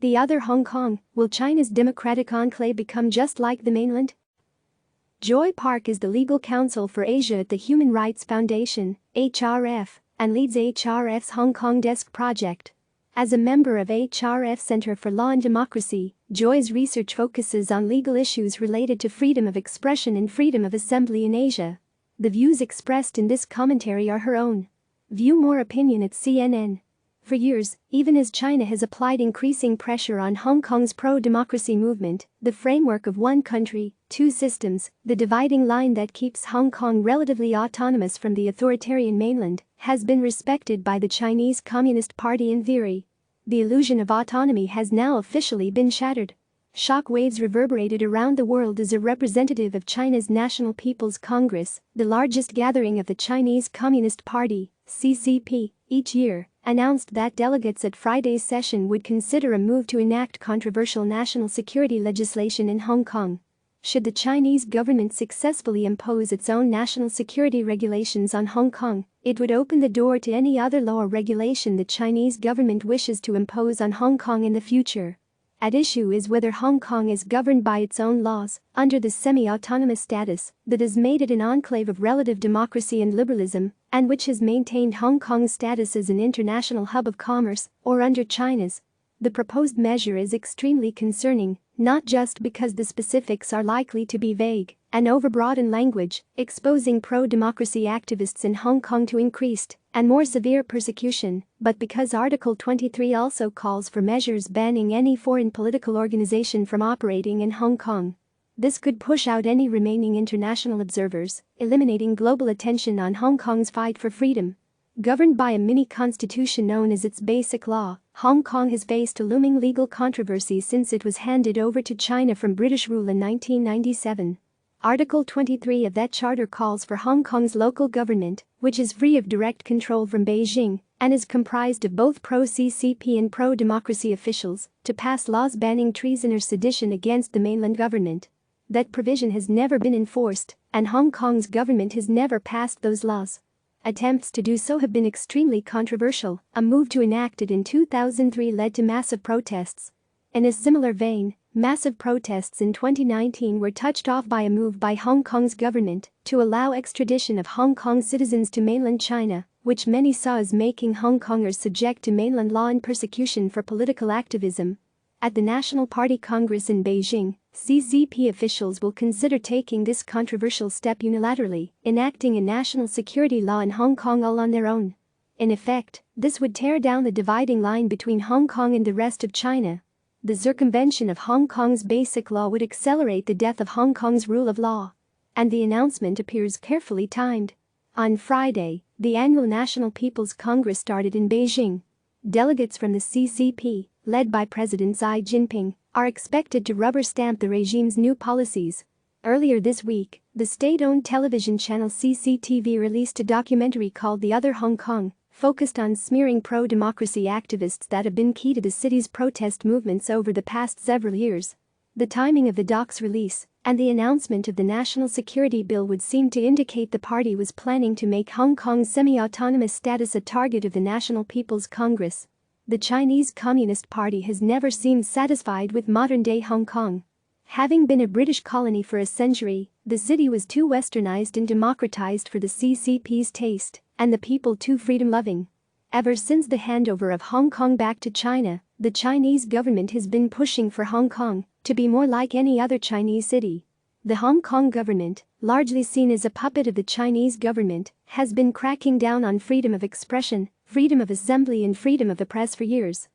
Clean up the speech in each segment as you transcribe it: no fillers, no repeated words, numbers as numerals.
The other Hong Kong, will China's democratic enclave become just like the mainland? Joy Park is the legal counsel for Asia at the Human Rights Foundation, HRF, and leads HRF's Hong Kong Desk project. As a member of HRF Center for Law and Democracy, Joy's research focuses on legal issues related to freedom of expression and freedom of assembly in Asia. The views expressed in this commentary are her own. View more opinion at CNN. For years, even as China has applied increasing pressure on Hong Kong's pro-democracy movement, the framework of one country, two systems, the dividing line that keeps Hong Kong relatively autonomous from the authoritarian mainland, has been respected by the Chinese Communist Party in theory. The illusion of autonomy has now officially been shattered. Shock waves reverberated around the world as a representative of China's National People's Congress, the largest gathering of the Chinese Communist Party, CCP, each year, announced that delegates at Friday's session would consider a move to enact controversial national security legislation in Hong Kong. Should the Chinese government successfully impose its own national security regulations on Hong Kong, it would open the door to any other law or regulation the Chinese government wishes to impose on Hong Kong in the future. At issue is whether Hong Kong is governed by its own laws, under the semi-autonomous status that has made it an enclave of relative democracy and liberalism, and which has maintained Hong Kong's status as an international hub of commerce, or under China's. The proposed measure is extremely concerning, not just because the specifics are likely to be vague and overbroad in language, exposing pro-democracy activists in Hong Kong to increased and more severe persecution, but because Article 23 also calls for measures banning any foreign political organization from operating in Hong Kong. This could push out any remaining international observers, eliminating global attention on Hong Kong's fight for freedom. Governed by a mini-constitution known as its Basic Law, Hong Kong has faced a looming legal controversy since it was handed over to China from British rule in 1997. Article 23 of that charter calls for Hong Kong's local government, which is free of direct control from Beijing and is comprised of both pro-CCP and pro-democracy officials, to pass laws banning treason or sedition against the mainland government. That provision has never been enforced, and Hong Kong's government has never passed those laws. Attempts to do so have been extremely controversial. A move to enact it in 2003 led to massive protests. In a similar vein, massive protests in 2019 were touched off by a move by Hong Kong's government to allow extradition of Hong Kong citizens to mainland China, which many saw as making Hong Kongers subject to mainland law and persecution for political activism. At the National Party Congress in Beijing, CCP officials will consider taking this controversial step unilaterally, enacting a national security law in Hong Kong all on their own. In effect, this would tear down the dividing line between Hong Kong and the rest of China. The circumvention of Hong Kong's Basic Law would accelerate the death of Hong Kong's rule of law. And the announcement appears carefully timed. On Friday, the annual National People's Congress started in Beijing. Delegates from the CCP, led by President Xi Jinping, are expected to rubber stamp the regime's new policies. Earlier this week, the state-owned television channel CCTV released a documentary called The Other Hong Kong, focused on smearing pro-democracy activists that have been key to the city's protest movements over the past several years. The timing of the doc's release and the announcement of the national security bill would seem to indicate the party was planning to make Hong Kong's semi-autonomous status a target of the National People's Congress. The Chinese Communist Party has never seemed satisfied with modern-day Hong Kong. Having been a British colony for a century, the city was too westernized and democratized for the CCP's taste, and the people too freedom-loving. Ever since the handover of Hong Kong back to China, the Chinese government has been pushing for Hong Kong to be more like any other Chinese city. The Hong Kong government, largely seen as a puppet of the Chinese government, has been cracking down on freedom of expression, freedom of assembly and freedom of the press for years.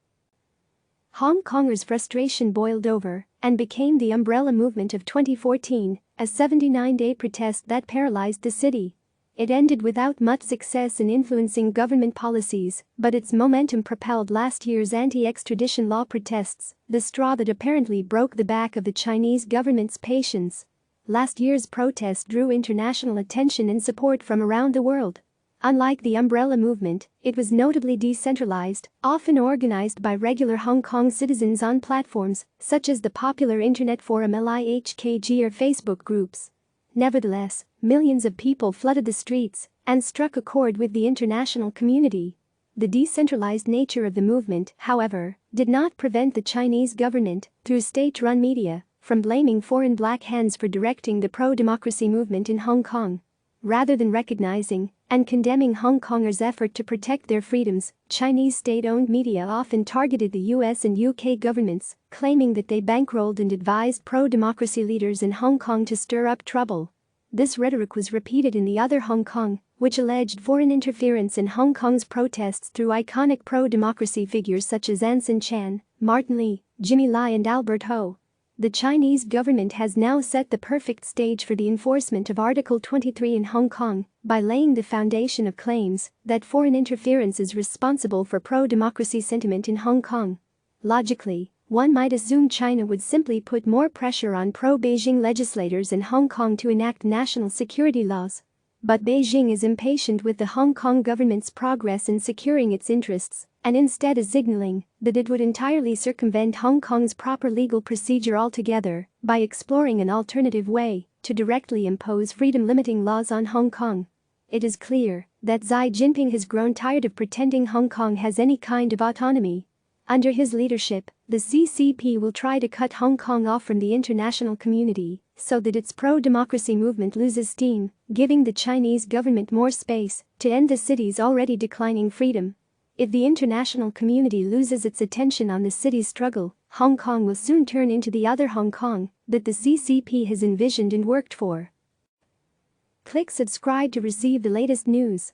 Hong Kongers' frustration boiled over and became the umbrella movement of 2014, a 79-day protest that paralyzed the city. It ended without much success in influencing government policies, but its momentum propelled last year's anti-extradition law protests, the straw that apparently broke the back of the Chinese government's patience. Last year's protest drew international attention and support from around the world. Unlike the umbrella movement, it was notably decentralized, often organized by regular Hong Kong citizens on platforms such as the popular internet forum LIHKG or Facebook groups. Nevertheless, millions of people flooded the streets and struck a chord with the international community. The decentralized nature of the movement, however, did not prevent the Chinese government, through state-run media, from blaming foreign black hands for directing the pro-democracy movement in Hong Kong. Rather than recognizing and condemning Hong Kongers' effort to protect their freedoms, Chinese state-owned media often targeted the US and UK governments, claiming that they bankrolled and advised pro-democracy leaders in Hong Kong to stir up trouble. This rhetoric was repeated in The Other Hong Kong, which alleged foreign interference in Hong Kong's protests through iconic pro-democracy figures such as Anson Chan, Martin Lee, Jimmy Lai and Albert Ho. The Chinese government has now set the perfect stage for the enforcement of Article 23 in Hong Kong by laying the foundation of claims that foreign interference is responsible for pro-democracy sentiment in Hong Kong. Logically, one might assume China would simply put more pressure on pro-Beijing legislators in Hong Kong to enact national security laws. But Beijing is impatient with the Hong Kong government's progress in securing its interests and instead is signaling that it would entirely circumvent Hong Kong's proper legal procedure altogether by exploring an alternative way to directly impose freedom-limiting laws on Hong Kong. It is clear that Xi Jinping has grown tired of pretending Hong Kong has any kind of autonomy. Under his leadership, the CCP will try to cut Hong Kong off from the international community so that its pro-democracy movement loses steam, giving the Chinese government more space to end the city's already declining freedom. If the international community loses its attention on the city's struggle, Hong Kong will soon turn into the other Hong Kong that the CCP has envisioned and worked for. Click subscribe to receive the latest news.